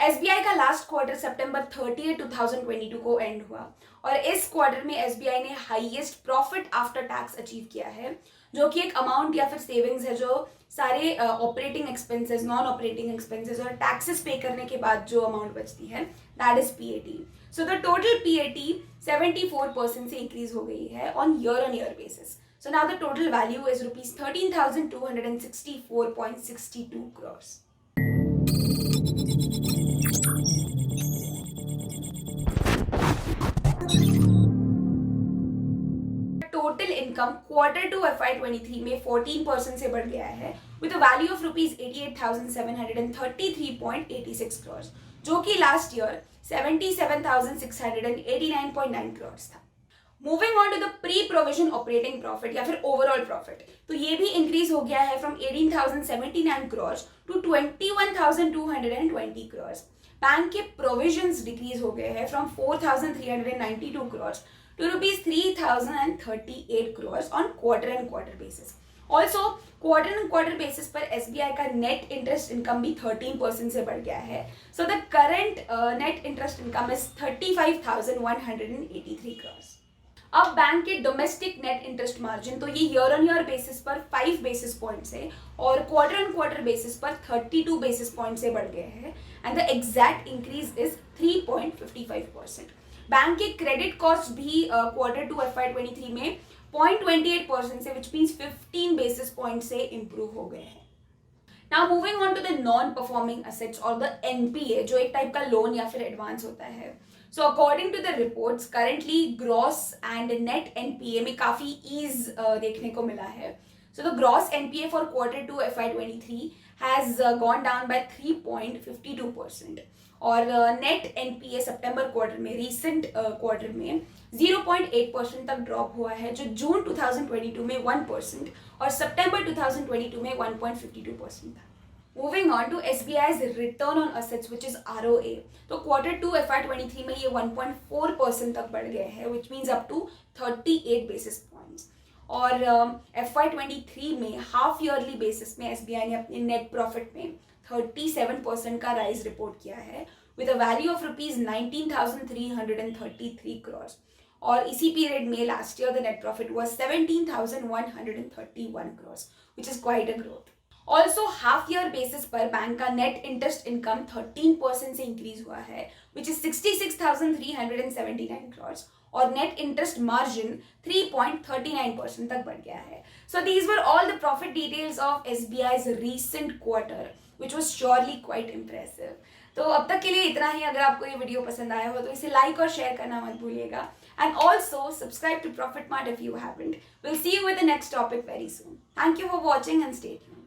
SBI का last quarter सितंबर 30, 2022 को and हुआ और इस क्वार्टर में एसबीआई ने highest profit after tax achieve किया है, जो कि एक अमाउंट या फिर सेविंग्स है जो सारे operating expenses, non operating expenses और टैक्सेस पे करने के बाद जो अमाउंट बचती है, that is PAT. So the total PAT 74% से इंक्रीज हो गई है on year basis. So now the total value is rupees 13,264.62 crores. Total income quarter two FY23 में 14% से बढ़ गया है with a value of rupees 88,733.86 crores, जो कि लास्ट ईयर 77,689.9 crores था. Moving on to the pre provision operating profit या फिर ओवरऑल प्रॉफिट, तो ये भी इंक्रीज हो गया है from 18,079 crores to 21,220 crores. Bank के प्रोविजंस डिक्रीज हो गए हैं from 4,392 crores to rupees 3,038 crores on quarter and quarter basis. Also, quarter and quarter basis पर SBI का net interest income भी 13% से बढ़ गया है. So the current net interest income is 35,183 crores. अब बैंक के डोमेस्टिक नेट इंटरेस्ट मार्जिन, तो ये ईयर ऑन ईयर बेसिस पर 5 बेसिस पॉइंट से और क्वार्टर ऑन क्वार्टर बेसिस पर 32 बेसिस पॉइंट से बढ़ गए हैं and the exact increase is 3.55%. Bank के क्रेडिट कॉस्ट भी क्वार्टर टू FY23 में 0.28% से, विच मीन्स 15 बेसिस पॉइंट से इंप्रूव हो गए हैं. Now moving on to the non performing assets और द एनपीए, जो एक टाइप का लोन या फिर एडवांस होता है. So according to the reports currently gross and net NPA में काफी ईज देखने को मिला है. So the gross NPA for quarter two FY23 has gone down by 3.52% और नेट एनपीए सितंबर क्वार्टर में, रीसेंट क्वार्टर में 0.8% तक ड्रॉप हुआ है, जो जून 2022 में 1% और सितंबर 2022 में 1.52% था. Moving on to SBI's return on assets which is ROA, तो क्वार्टर टू FY23 में ये 1.4% तक बढ़ गए हैं, which means up to 38 basis points. और FY23 में हाफ ईयरली बेसिस में SBI ने अपने नेट प्रॉफिट में 37% का राइज रिपोर्ट किया है with a value of rupees 19,333 crores. और इसी पीरियड में last year the net profit was 17,131 crores, which is quite a growth. Also half year basis पर बैंक का नेट इंटरेस्ट इनकम 13% से इंक्रीज हुआ है, विच इज 66,379 crores और net interest margin 3.39% तक बढ़ गया है. So these were all the profit details of SBI's recent quarter, which was surely quite impressive. तो अब तक के लिए इतना ही. अगर आपको ये वीडियो पसंद आया हो तो इसे लाइक और शेयर करना मत भूलिएगा. And also subscribe to Profit Mart if you haven't. We'll see you with the next topic very soon. Thank you for watching and stay tuned.